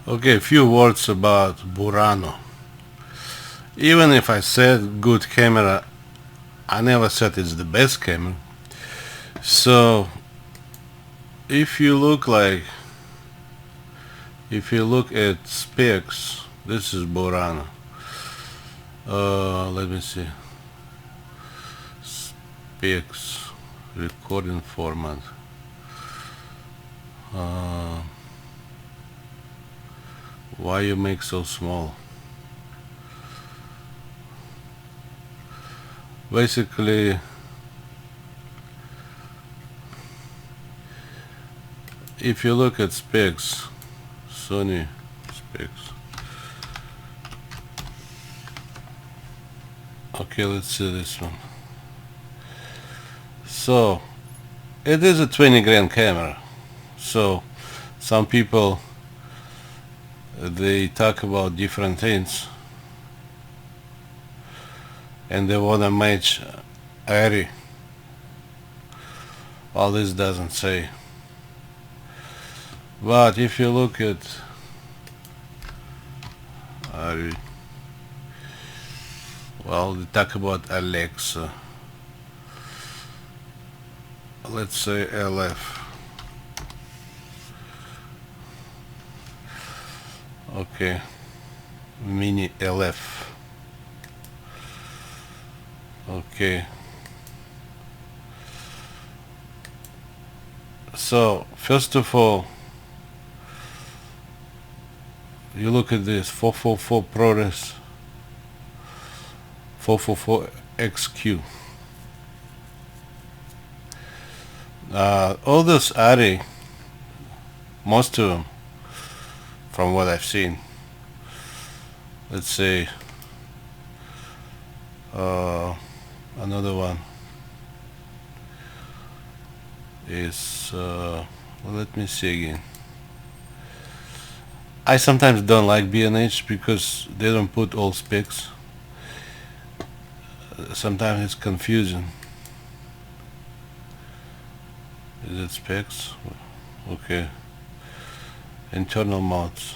Okay, a few words about Burano. Even if I said good camera, I never said it's the best camera. So if you look like if you look at specs, this is Burano. Let me see. Specs, recording format. Uh, why you make so small? Basically, if you look at specs, Sony specs. Okay, let's see this one. So it is a 20 grand camera. So some people they talk about different things and they wanna match ARRI. All this doesn't say. But if you look at ARRI, well, they talk about Alexa. Let's say LF. Okay, mini LF. Okay. So first of all, you look at this 444 ProRes 444 XQ. All those ARRI, most of them, from what I've seen, let's say another one is let me see again. I sometimes don't like B&H because they don't put all specs. Sometimes it's confusing. Is it specs? Okay. Internal mods.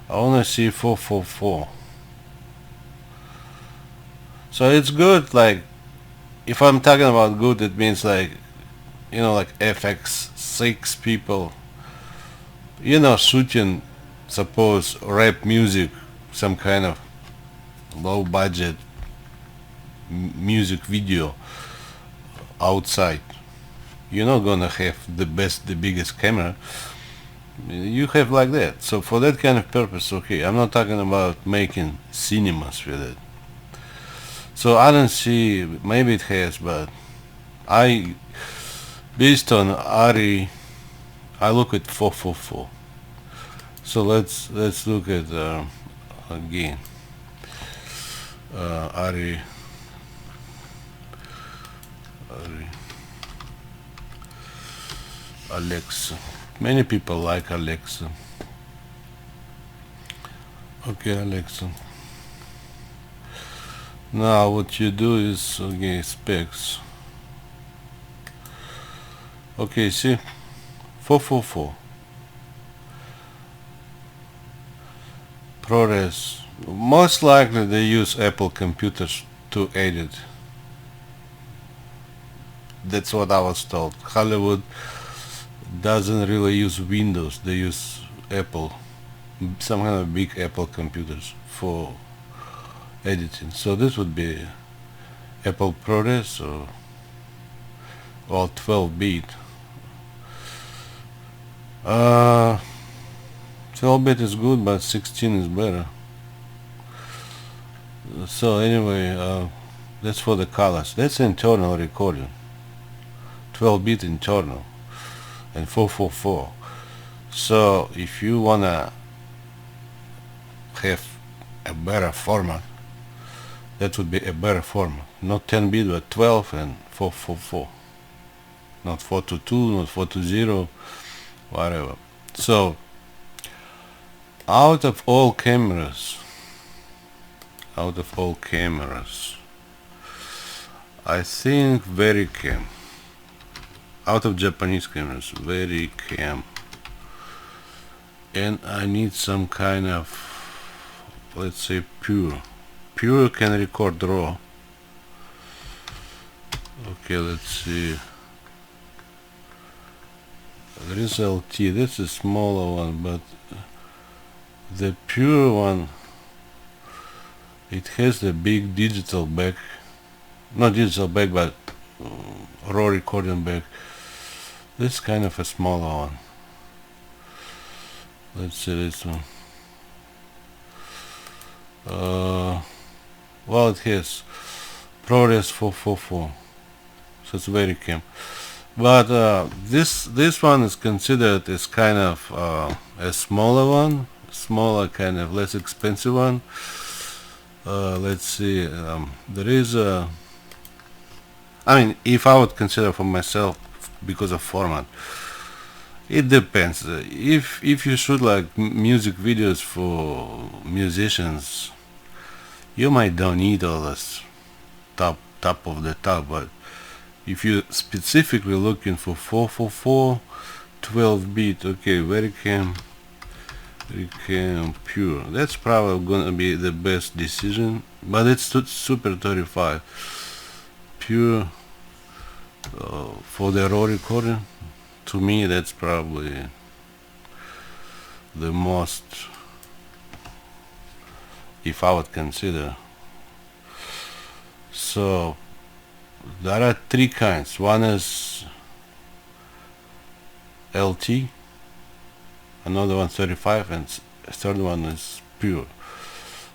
I wanna see 444. So it's good, like, if I'm talking about good, it means like, like FX6 people, shooting, suppose, rap music, some kind of low budget music video outside. You're not gonna have the biggest camera. You have like that. So for that kind of purpose, okay. I'm not talking about making cinemas with it. So I don't see. Maybe it has, but based on ARRI, I look at 444. So let's look at again ARRI. Alexa. Many people like Alexa. Okay, Alexa. Now what you do is, okay, specs. Okay, see, 444. ProRes. Most likely they use Apple computers to edit. That's what I was told. Hollywood doesn't really use Windows. They use Apple, some kind of big Apple computers for editing. So this would be Apple ProRes or 12-bit. 12-bit is good, but 16 is better. So anyway, that's for the colors. That's internal recording. 12-bit internal and 444. So if you wanna have a better format, that would be a better format. Not 10-bit, but 12 and 444. Not 422, not 420, whatever. So out of all cameras, I think VeriCam, out of Japanese cameras, VeriCam and I need some kind of, let's say, pure can record raw. Okay, let's see. There is LT, that's a smaller one, but the pure one, it has the big digital back, not digital back, but raw recording back. This is kind of a smaller one. Let's see this one. Well, it has ProRes 444, so it's very cam. But this one is considered as kind of a smaller one, smaller, kind of less expensive one. Let's see. There is a. I mean, if I would consider for myself because of format, it depends. If you shoot like music videos for musicians, you might don't need all this top of the top, but if you specifically looking for 444 12-bit, okay, very cam pure, that's probably gonna be the best decision. But it's Super 35 pure for the raw recording. To me, that's probably the most, if I would consider. So there are three kinds. One is LT, another one 35, and third one is pure.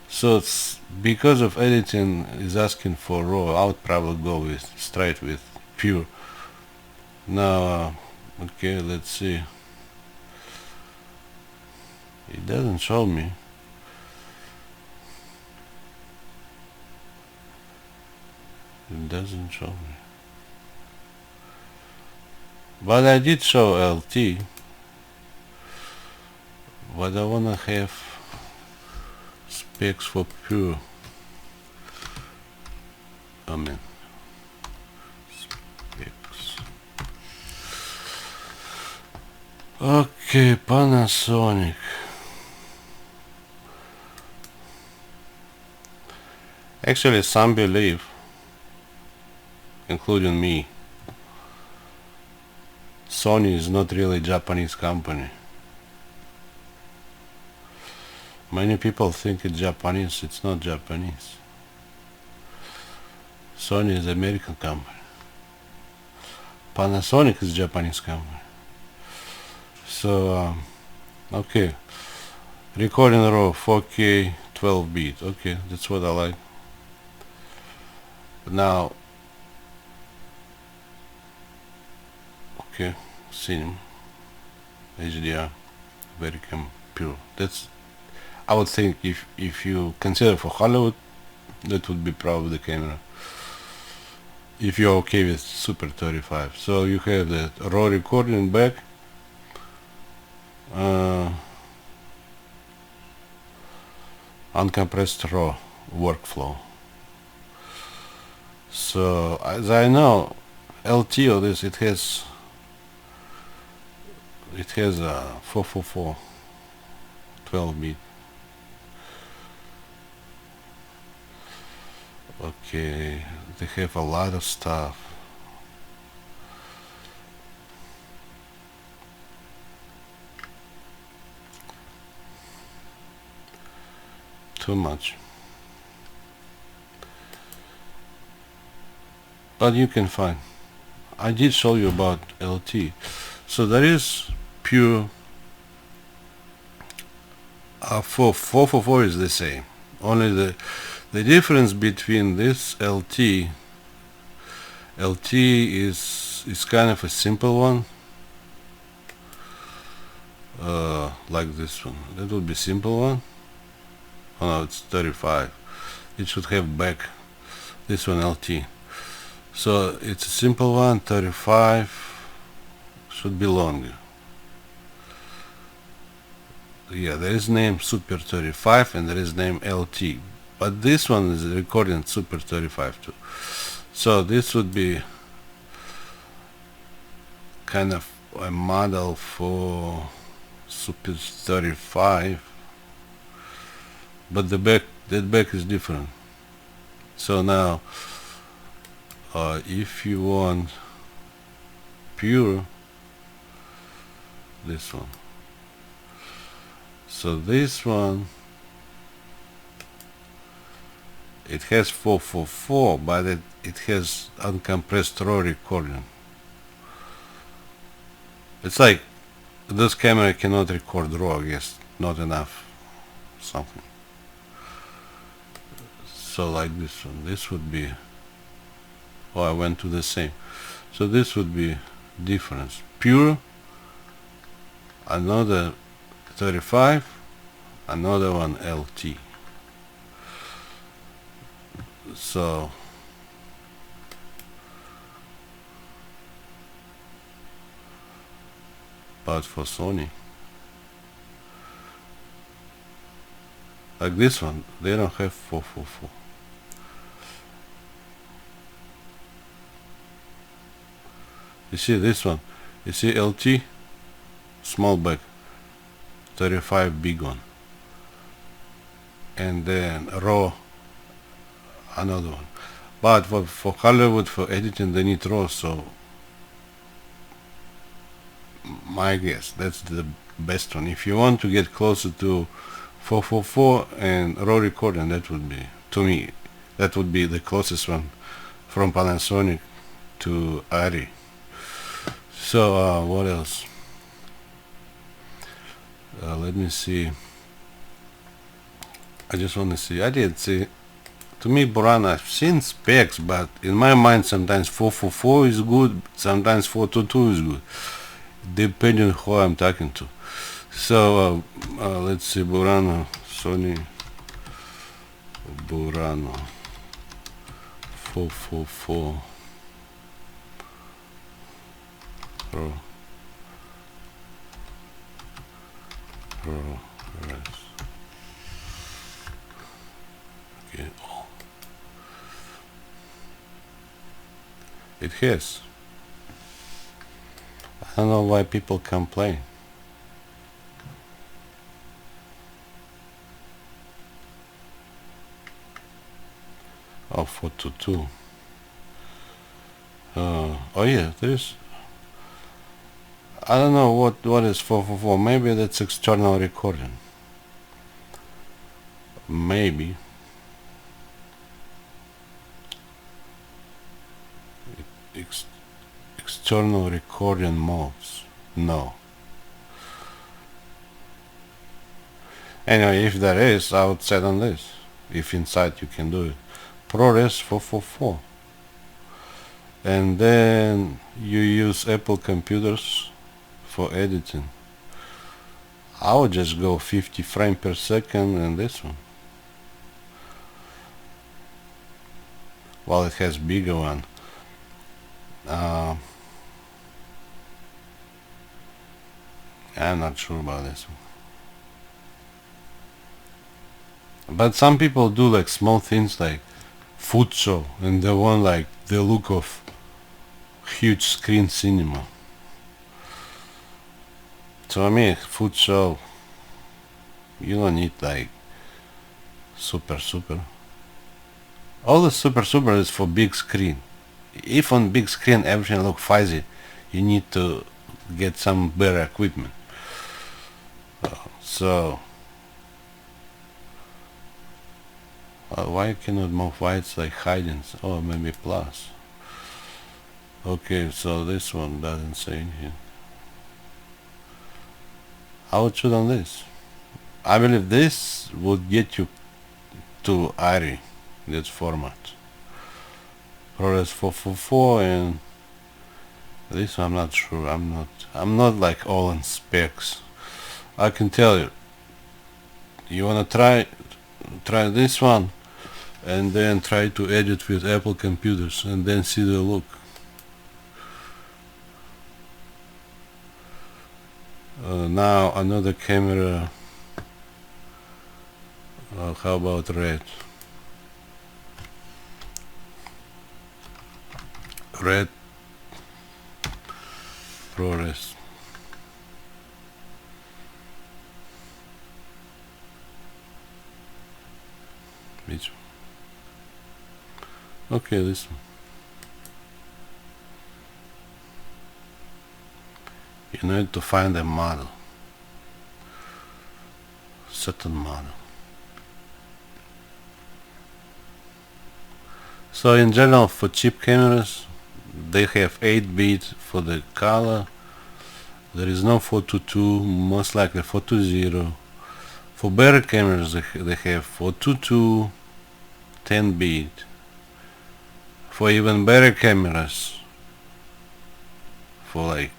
So it's because of editing is asking for raw, I would probably go straight with pure. Now, okay, let's see. It doesn't show me. It doesn't show me. But I did show LT. But I wanna have specs for pure. I mean, specs. Okay, Panasonic. Actually, some believe, including me, Sony is not really a Japanese company. Many people think it's Japanese. It's not Japanese. Sony is an American company. Panasonic is a Japanese company. So, okay. Recording raw 4K 12-bit. Okay, that's what I like. Now, okay, cinema, HDR, very pure. That's, I would think, if you consider for Hollywood, that would be probably the camera. If you're okay with Super 35, so you have the raw recording back. Uncompressed raw workflow. So as I know, LT of this, it has a 444 12-bit. Okay, they have a lot of stuff. Too much. But you can find. I did show you about LT. So there is pure. For 444 is the same. Only the difference between this LT is kind of a simple one, like this one. That would be simple one. Oh no, it's 35. It should have back. This one LT. So it's a simple one. 35 should be longer. Yeah, there is name Super 35 and there is name LT, but this one is recording Super 35 too. So this would be kind of a model for Super 35, but that back is different. So now if you want pure, this one, so this one, it has 444, but it has uncompressed raw recording. It's like this camera cannot record raw, I guess, not enough something. So like this one, this would be, oh, I went to the same. So this would be difference. Pure, another 35, another one LT. So but for Sony, like this one, they don't have 444. You see this one, you see LT, small back, 35 big one, and then raw, another one. But for Hollywood, for editing, they need raw, so my guess, that's the best one. If you want to get closer to 444 and raw recording, that would be, to me, that would be the closest one from Panasonic to ARRI. So what else? Let me see. I just want to see. I did see. To me, Burano, I've seen specs, but in my mind, sometimes 444 is good, sometimes 422 is good, depending on who I'm talking to. So let's see, Burano, Sony Burano 444 Pro Res. Okay. Oh. It has. I don't know why people complain. Oh, 422. Oh yeah, there's. I don't know what is 444. Maybe that's external recording. Maybe. External recording modes. No. Anyway, if there is, I would set on this. If inside you can do it. ProRes 444. And then you use Apple computers for editing. I would just go 50 frames per second and this one. Well, it has bigger one. I'm not sure about this one. But some people do like small things like food show, and they want like the look of huge screen cinema. So I mean, food show, you don't need like super. All the super is for big screen. If on big screen everything look fuzzy, you need to get some better equipment. So why cannot move? Why it's like hiding? Oh, maybe plus. Okay, so this one doesn't say anything. I would shoot on this. I believe this would get you to ARRI, that format. ProRes 444, and this one I'm not sure. I'm not like all in specs. I can tell you. You wanna try this one, and then try to edit with Apple computers, and then see the look. Now another camera. How about red? Red ProRes. Which okay, this one. You need to find a model, certain model. So in general, for cheap cameras, they have 8-bit for the color. There is no 422, most likely 420. For better cameras, they have 422, 10-bit. For even better cameras, for like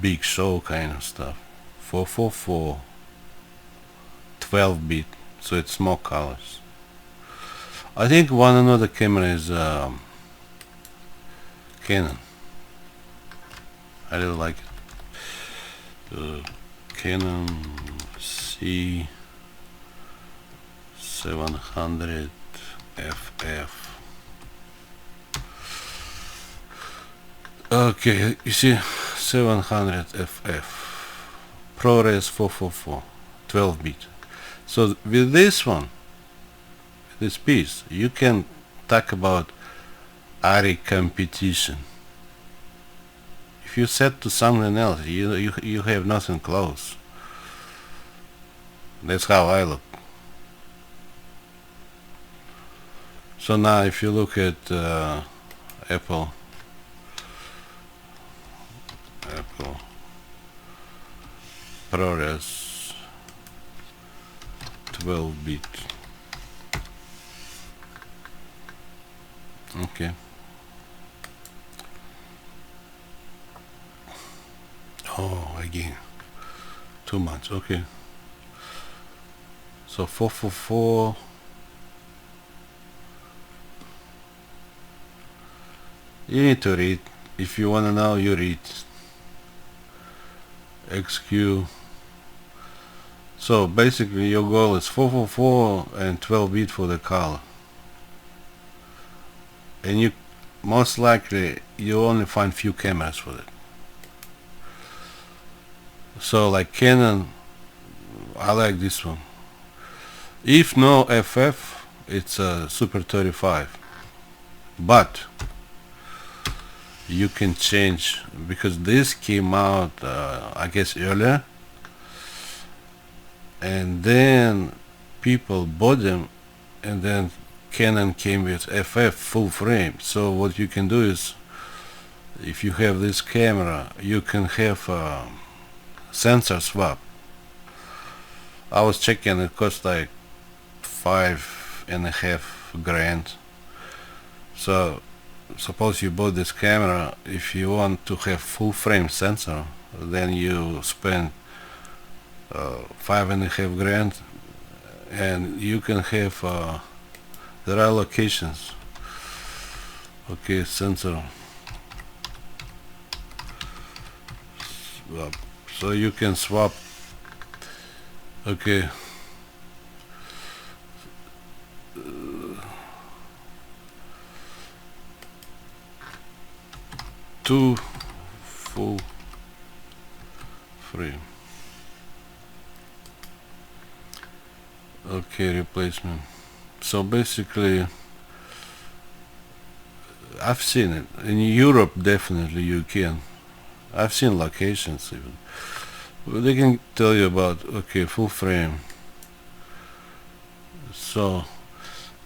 big show kind of stuff, 444, 12-bit, so it's more colors. I think one another camera is Canon. I really like it. Canon C700 FF. Okay, you see, 700 FF, ProRes 444, 12-bit. So with this one, this piece, you can talk about ARRI competition. If you set to something else, you have nothing close. That's how I look. So now if you look at Apple ProRes 12-bit. Okay. Oh, again, too much. Okay. So 444. You need to read. If you want to know, you read. XQ. So basically your goal is 444 and 12-bit for the color. And you most likely you only find few cameras for it. So like Canon, I like this one. If no FF, it's a Super 35. But you can change, because this came out I guess earlier, and then people bought them, and then Canon came with FF full frame. So what you can do is, if you have this camera, you can have a sensor swap. I was checking, it costs like $5.5 grand. So suppose you bought this camera, if you want to have full frame sensor, then you spend $5.5 grand, and you can have there are locations. Okay, sensor swap. So you can swap. Okay, two full frame. Okay, replacement. So basically, I've seen it in Europe. Definitely you can. I've seen locations even. They can tell you about, okay, full frame. So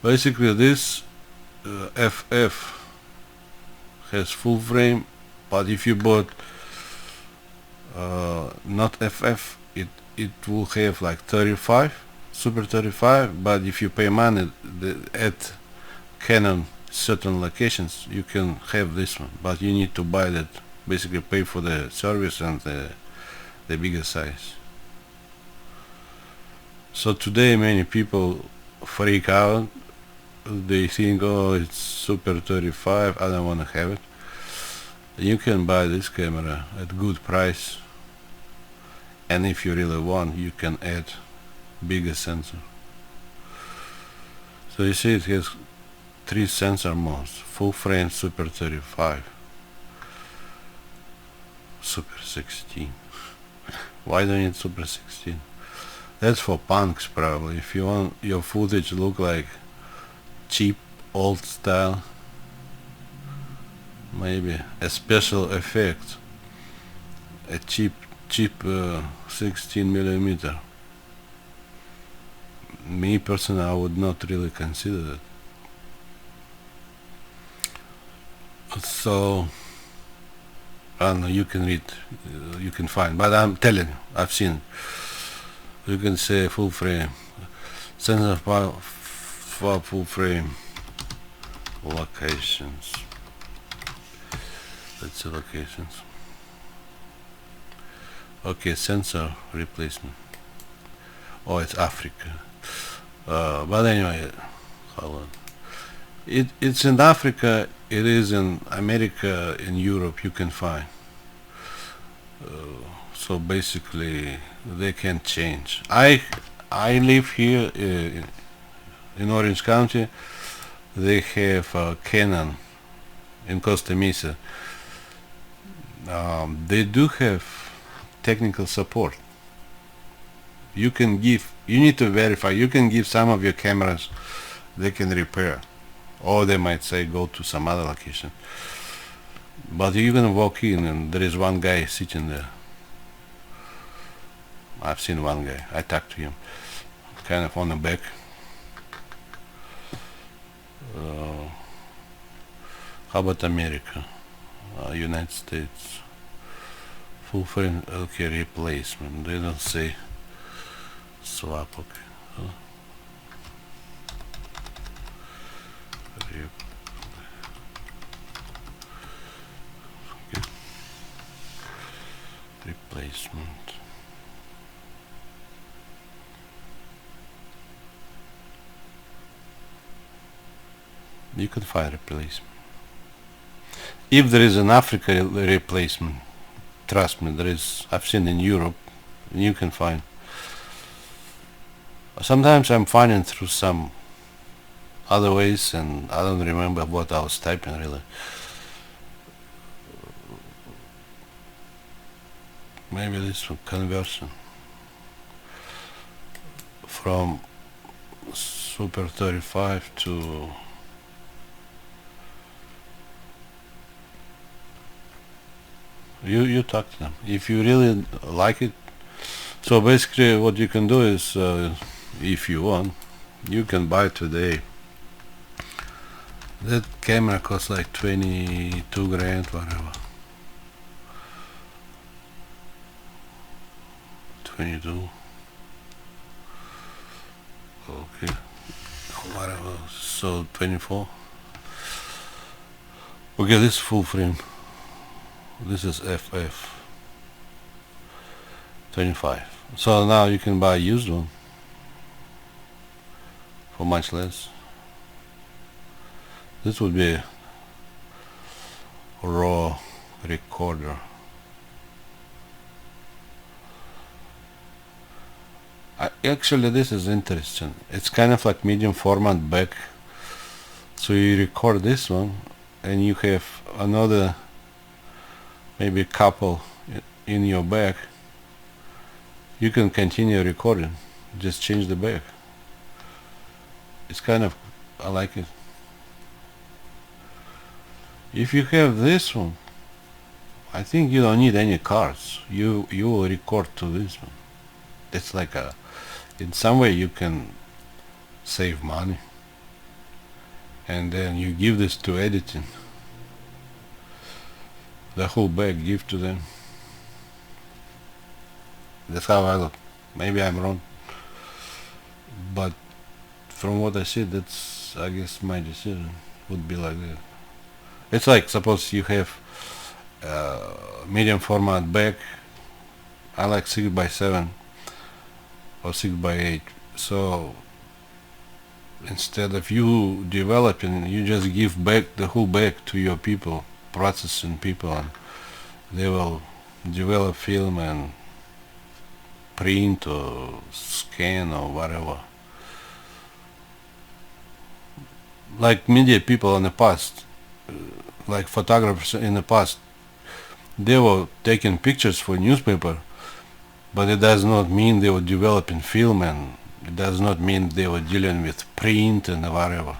basically this FF has full frame, but if you bought not FF, it will have like 35, Super 35. But if you pay money at Canon certain locations, you can have this one, but you need to buy that, basically pay for the service and the bigger size. So today many people freak out. They think, oh, it's Super 35, I don't want to have it. You can buy this camera at good price, and if you really want, you can add bigger sensor. So you see it has 3 sensor modes: full frame, Super 35, Super 16. Why don't you need Super 16? That's for punks probably. If you want your footage to look like cheap old style, maybe a special effect, a cheap 16 millimeter. Me personally, I would not really consider it. So, I don't know, you can read, you can find, but I'm telling you, I've seen it. You can say full frame, sensor for full frame locations. Let's see locations. Okay, sensor replacement. Oh, it's Africa. But anyway, hold on. It's in Africa. It is in America. In Europe, you can find. So basically, they can change. I live here in Orange County. They have Canon in Costa Mesa. They do have technical support. You need to verify. You can give some of your cameras, they can repair, or they might say go to some other location. But you're gonna walk in and there is one guy sitting there. I've seen one guy. I talked to him, kind of on the back. How about America? United States. Full frame, okay, replacement. They don't say swap, okay. Okay. Replacement. You can find replacement. If there is an Africa replacement, trust me, there is. I've seen in Europe, and you can find. Sometimes I'm finding through some other ways, and I don't remember what I was typing really. Maybe this one, conversion from Super 35 to you talk to them if you really like it. So basically what you can do is if you want, you can buy today. That camera costs like 22 grand, whatever. 22. Okay. Whatever. So 24. Okay, this full frame. This is FF 25. So now you can buy a used one for much less. This would be a raw recorder. Actually, this is interesting. It's kind of like medium format back. So you record this one, and you have another, maybe couple in your back. You can continue recording. Just change the back. It's kind of, I like it. If you have this one, I think you don't need any cards. You will record to this one. It's like a, in some way you can save money, and then you give this to editing. The whole bag give to them. That's how I look. Maybe I'm wrong, but from what I see, that's, I guess, my decision would be like that. It's like, suppose you have medium format bag. I like 6x7 or 6x8. So instead of you developing, you just give back the whole bag to your people, processing people, and they will develop film and print or scan or whatever. Like media people in the past, like photographers in the past, they were taking pictures for newspaper, but it does not mean they were developing film, and it does not mean they were dealing with print and whatever.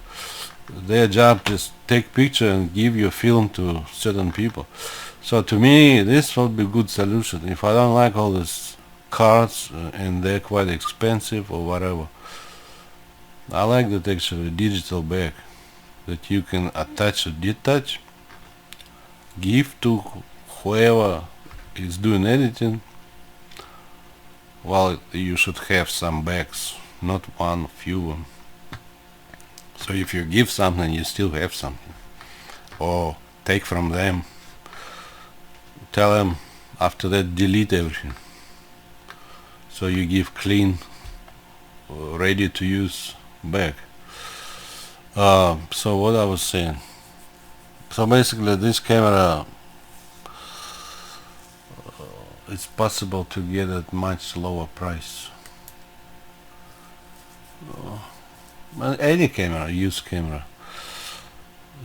Their job is take picture and give your film to certain people. So to me, this would be good solution. If I don't like all these cards and they're quite expensive or whatever, I like that actually digital bag that you can attach or detach, give to whoever is doing editing. Well, you should have some bags, not one, few. So if you give something, you still have something. Or take from them. Tell them after that delete everything. So you give clean, ready to use bag. So what I was saying. So basically this camera, it's possible to get at much lower price. Any camera, used camera.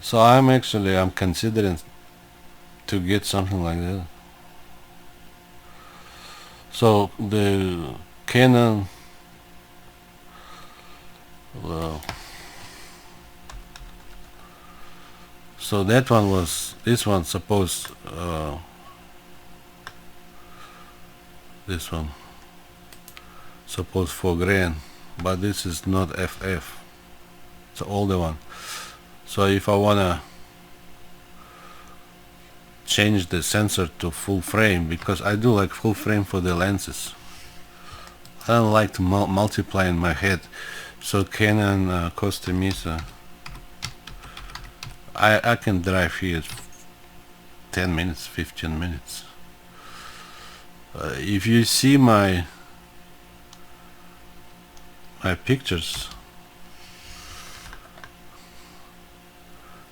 So I'm considering to get something like that. So the Canon, well, so that one was, this one supposed, this one supposed 4 grand, but this is not FF, it's an older one. So if I wanna change the sensor to full frame, because I do like full frame for the lenses, I don't like to multiply in my head. So Canon Costa Mesa, I can drive here 10 minutes, 15 minutes. If you see my pictures,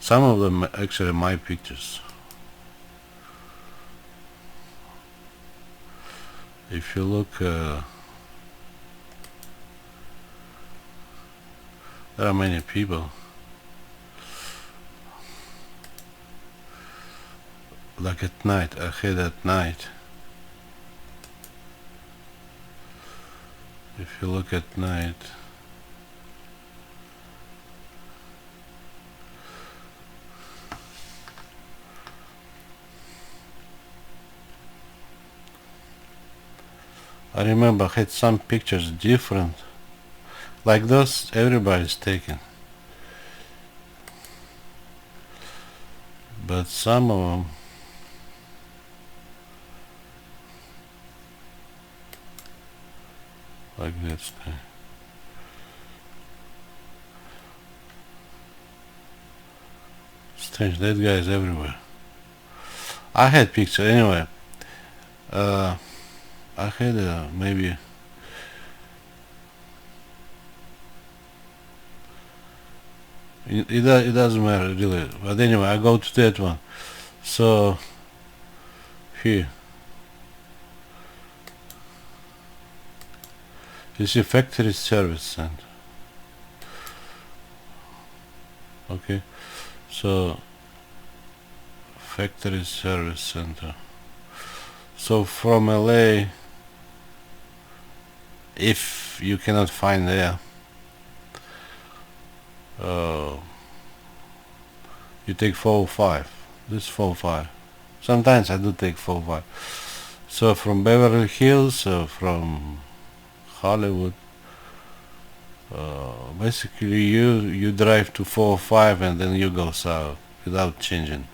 some of them actually my pictures. If you look, there are many people. Like at night, I had at night. If you look at night, I remember I had some pictures different, like those everybody's taking, but some of them like this guy. Strange, that guy is everywhere. I had picture anyway. I had maybe it doesn't matter really, but anyway I go to that one. So here you see factory service center. Okay, so factory service center. So from LA, if you cannot find there, you take 405. This 405. Sometimes I do take 405. So from Beverly Hills, from Hollywood, basically you drive to 405 and then you go south without changing.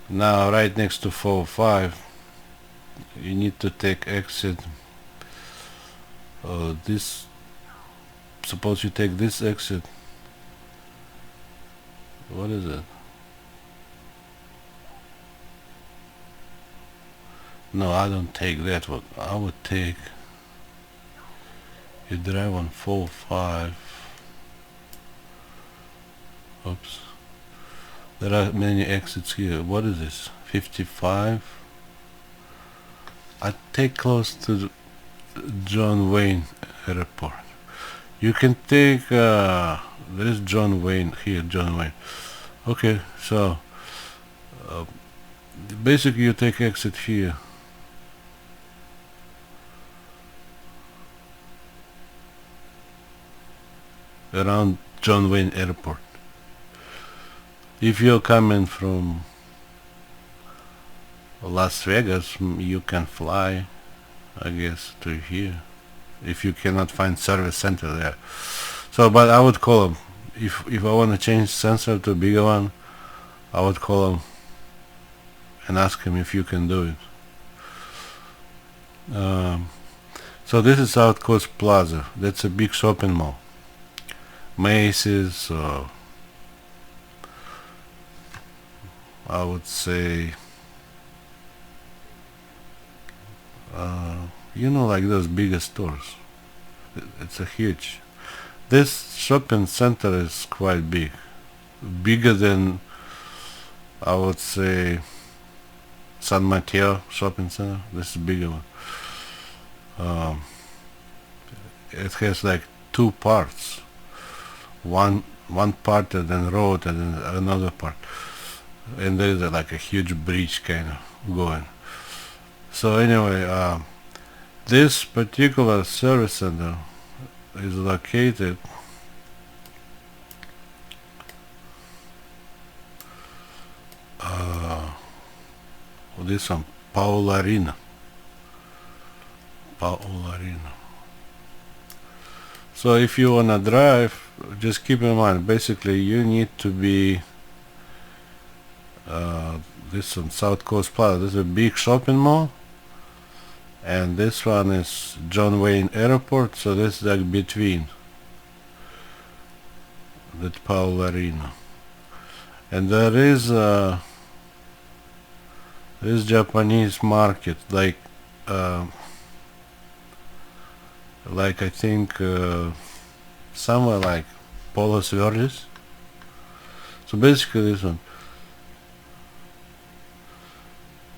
Now right next to 405 you need to take exit. This, suppose you take this exit. What is it? No, I don't take that one. I would take, you drive on 405. Oops. There are many exits here. What is this? 55. I take close to John Wayne Airport. You can take, there is John Wayne here, John Wayne. Okay, so basically you take exit here. around John Wayne Airport. If you're coming from Las Vegas, you can fly, I guess, to here if you cannot find service center there. So, but I would call him if I want to change sensor to a bigger one. I would call him and ask him if you can do it. So this is South Coast Plaza. That's a big shopping mall. Macy's, I would say, you know, like those bigger stores. It's a huge. This shopping center is quite big, bigger than, I would say, San Mateo shopping center. This is a bigger one. It has like two parts. One part and then road and then another part, and there is like a huge bridge kind of going. So anyway, this particular service center is located this one, Paularina. So if you wanna drive, just keep in mind, basically you need to be this one, South Coast Plaza. This is a big shopping mall, and this one is John Wayne Airport. So this is like between that Paularina, and there is this Japanese market, like I think somewhere like Palos Verdes. So basically this one,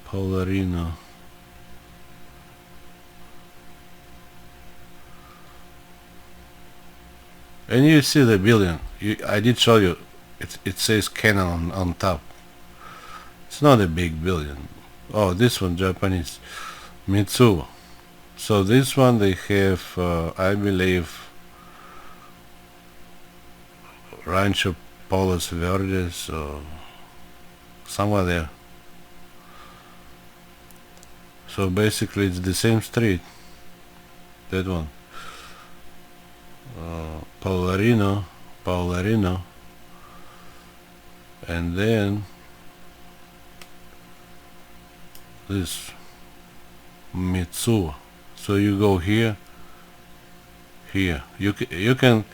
Paularina. And you see the building. I did show you. It says Canon on top. It's not a big building. Oh, this one, Japanese, Mitsuo. So this one they have, I believe, Rancho Palos Verdes, or somewhere there. So basically it's the same street, that one, Paularino, and then this Mitsuo. So you go here. You can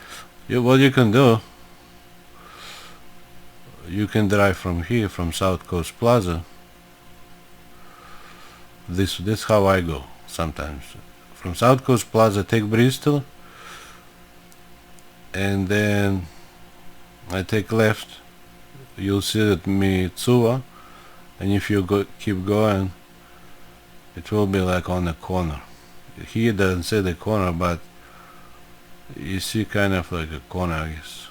what you can do. You can drive from here, from South Coast Plaza. This how I go sometimes. From South Coast Plaza, take Bristol, and then I take left. You'll see that Mitsuo, and if you keep going, it will be like on the corner. Here doesn't say the corner, but you see kind of like a corner, I guess.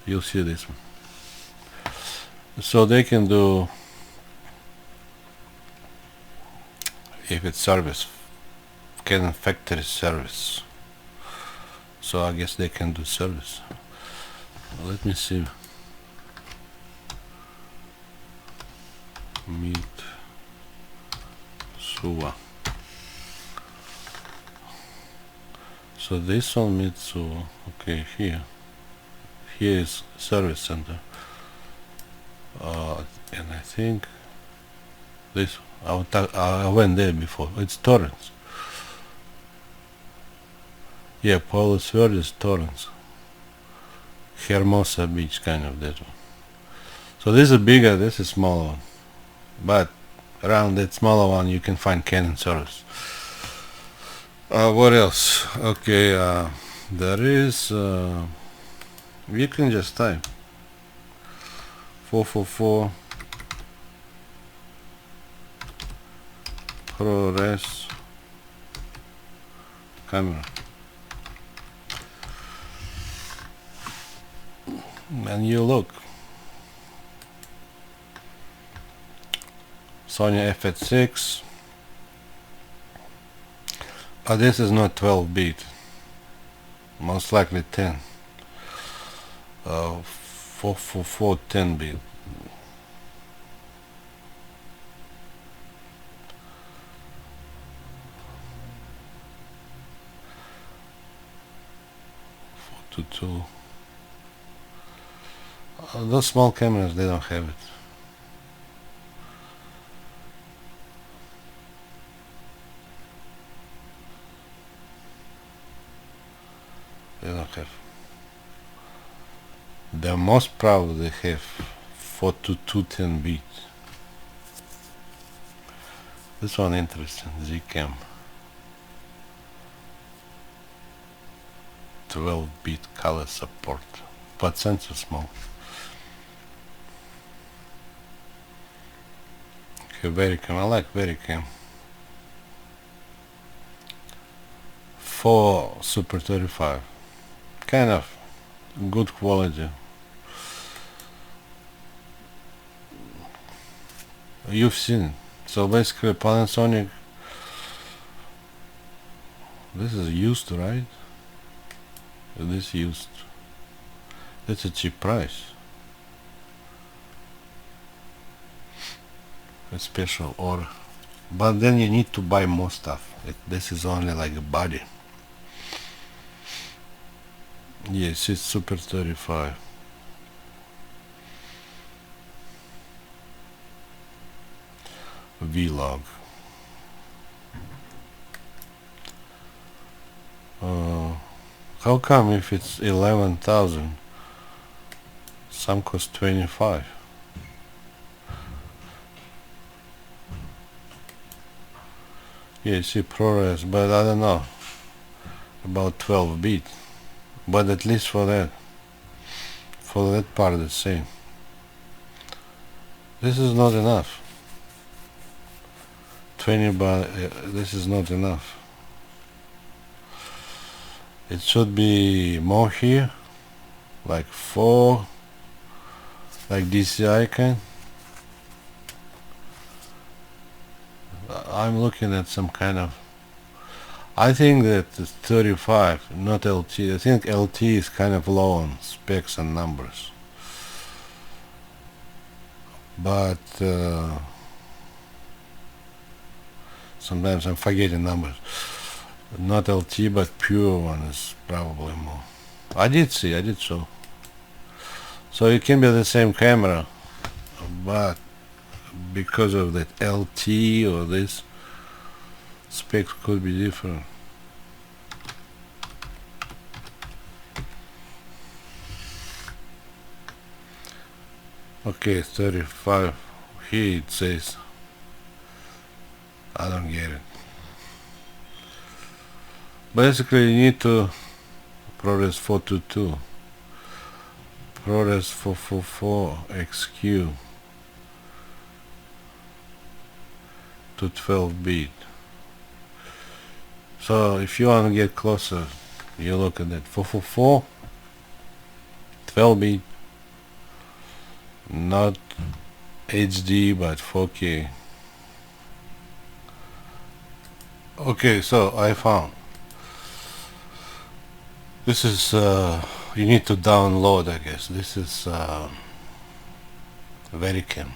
You'll see this one. So they can do, if it's service, Canon factory service. So I guess they can do service. Let me see. Mitsuo. So this one, Mitsuo. Okay, here is service center. And I think this, I went there before. It's Torrance. Yeah, Palos Verdes, Torrance. Hermosa Beach, kind of that one. So this is bigger, this is smaller one. But around that smaller one you can find Canon service. What else? Okay, there is, you can just type 444 ProRes camera, and you look. Sony FX6, but this is not 12 bit. most likely 10. 444 10 bit. To two. Those small cameras, they don't have it. They don't have. They most probably have 422 10 bit. This one interesting, Zcam. 12-bit color support, but sensor small. Okay, Vericam, I like Vericam. 4 Super 35, kind of good quality. You've seen it. So basically Panasonic, this is used, right? This used. That's a cheap price. A special order. But then you need to buy more stuff. This is only like a body. Yes, it's Super 35. Vlog. How come if it's 11,000, some cost 25? Yeah, you see ProRes, but I don't know about 12 bit, but at least for that part the same. This is not enough. 20, but this is not enough. It should be more here, like 4, like DCI kind. I'm looking at some kind of, I think that it's 35, not LT. I think LT is kind of low on specs and numbers. But sometimes I'm forgetting numbers. Not LT, but pure one is probably more. I did show. So it can be the same camera, but because of that LT or this, specs could be different. Okay, 35. Here it says. I don't get it. Basically, you need to ProRes 422, ProRes 444 XQ to 12 bit. So if you want to get closer, you look at that 444 12 bit, not HD but 4K. Okay, so I found this is you need to download, I guess. This is Vericam.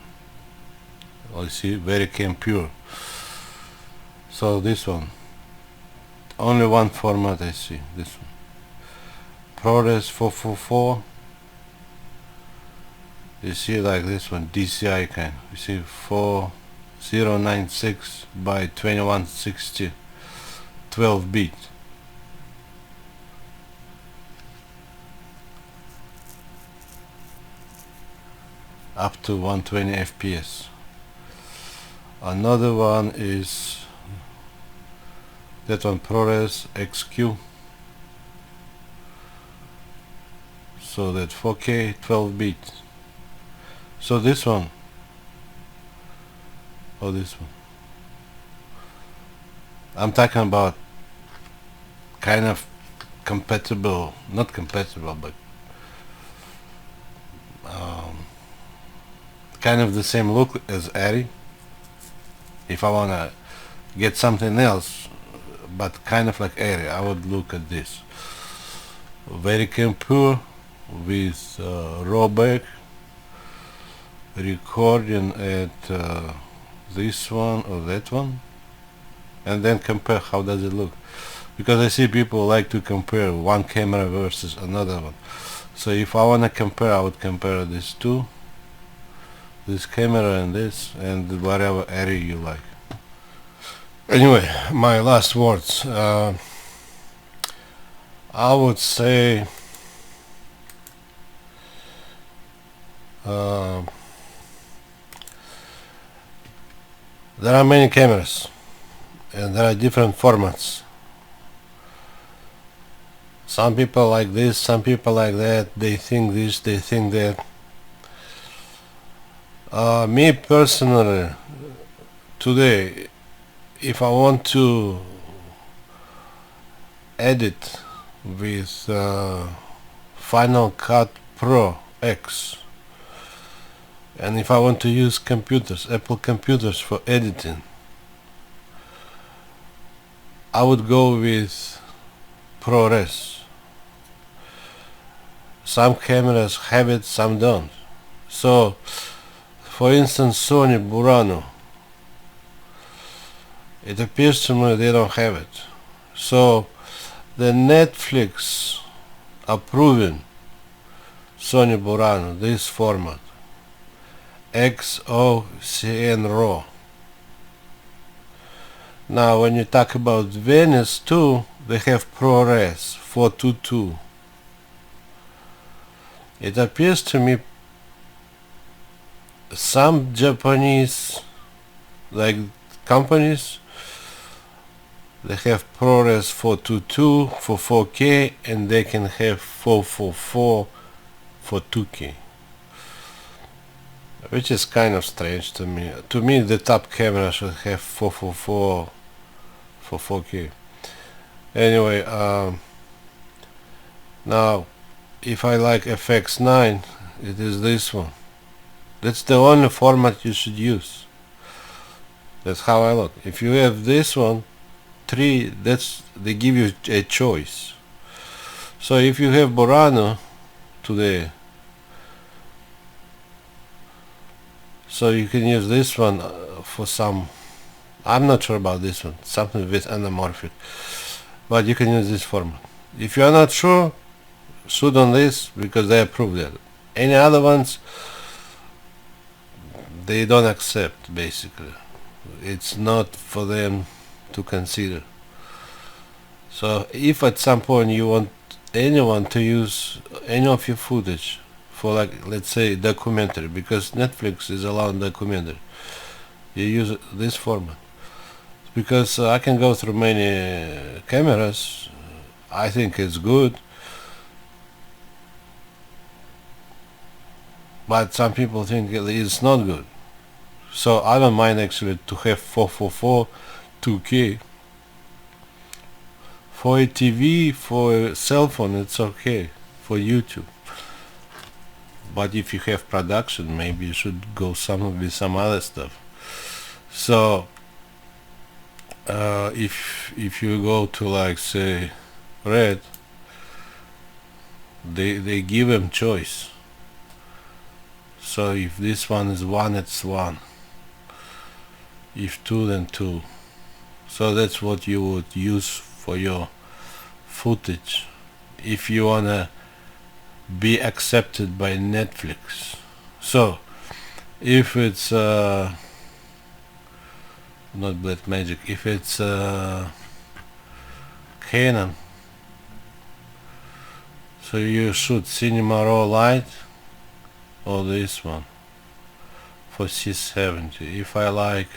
You see, Vericam Pure. So this one, only one format I see. This one, ProRes 444. You see, like this one, DCI kind. You see, 4096 by 2160, 12 bit. Up to 120 FPS. Another one is that one, ProRes XQ. So that 4K 12 bit. So this one, or this one, I'm talking about kind of compatible, not compatible, but kind of the same look as Arri. If I wanna get something else, but kind of like Arri, I would look at this. Webcam Pro with raw back, recording at this one or that one, and then compare how does it look, because I see people like to compare one camera versus another one. So if I want to compare, I would compare these two, this camera and this, and whatever area you like. Anyway, my last words, I would say there are many cameras and there are different formats. Some people like this, some people like that, they think this, they think that. Me personally, today, if I want to edit with Final Cut Pro X, and if I want to use computers, Apple computers for editing, I would go with ProRes. Some cameras have it, some don't. So, for instance, Sony Burano, it appears to me they don't have it. So, the Netflix approving Sony Burano, this format, XOCN RAW. Now, when you talk about Venice too, they have ProRes 422. It appears to me some Japanese like companies, they have ProRes 422 for 4K and they can have 444 for 2K, which is kind of strange to me. To me, the top camera should have 444 for 4K. Anyway, now if I like FX9, it is this one. That's the only format you should use. That's how I look. If you have this one, 3, they give you a choice. So if you have Burano today, so you can use this one for some, I'm not sure about this one, something with anamorphic, but you can use this format. If you are not sure, shoot on this because they approve that. Any other ones, they don't accept, basically. It's not for them to consider. So if at some point you want anyone to use any of your footage for, like, let's say documentary, because Netflix is allowing documentary, you use this format. Because I can go through many cameras, I think it's good, but some people think it's not good. So I don't mind actually to have 444 2K. For a TV, for a cell phone, it's okay. For YouTube. But if you have production, maybe you should go with some other stuff. So if you go to, like, say Red, they give them choice. So if this one is 1, it's 1. If 2, then 2. So that's what you would use for your footage if you wanna be accepted by Netflix. So if it's not Blackmagic, if it's Canon, so you shoot Cinema Raw Lite or this one for C70. If I like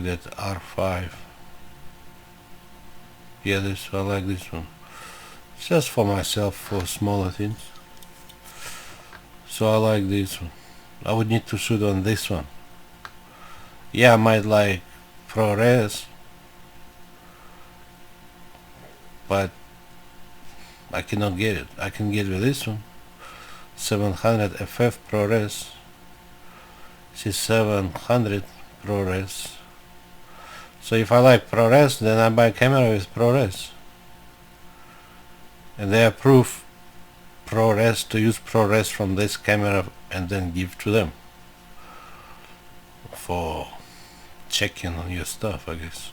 that R5. Yeah, I like this one. It's just for myself, for smaller things. So I like this one. I would need to shoot on this one. Yeah, I might like ProRes, but I cannot get it. I can get with this one. 700 FF ProRes, C700 ProRes, So if I like ProRes, then I buy a camera with ProRes, and they approve ProRes to use ProRes from this camera and then give to them for checking on your stuff, I guess.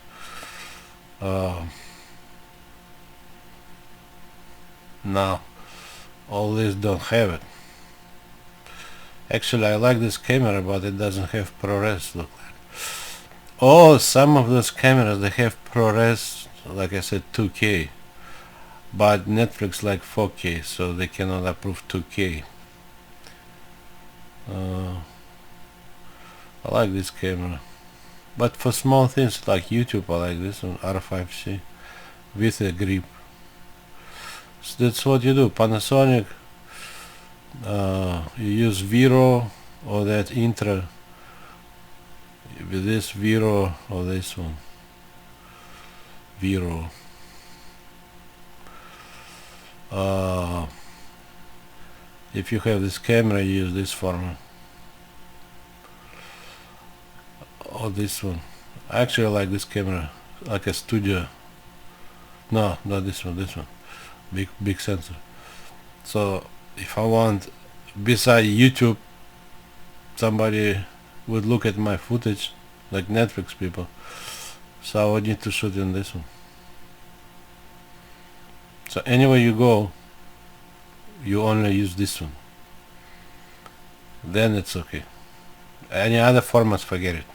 Now all this don't have it. Actually, I like this camera, but it doesn't have ProRes. Look like. Oh, some of those cameras, they have ProRes, like I said, 2K, but Netflix like 4K, so they cannot approve 2K. I like this camera, but for small things like YouTube, I like this one, R5C with a grip. So that's what you do. Panasonic, you use Vero or that Intra with this Vero or this one Vero. If you have this camera, you use this format or this one. I actually like this camera, like a studio. No, not this one, this one. Big sensor. So if I want, beside YouTube, somebody would look at my footage, like Netflix people, so I would need to shoot in this one. So anywhere you go, you only use this one, then it's okay. Any other formats, forget it.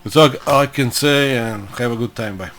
That's all I can say, and have a good time. Bye.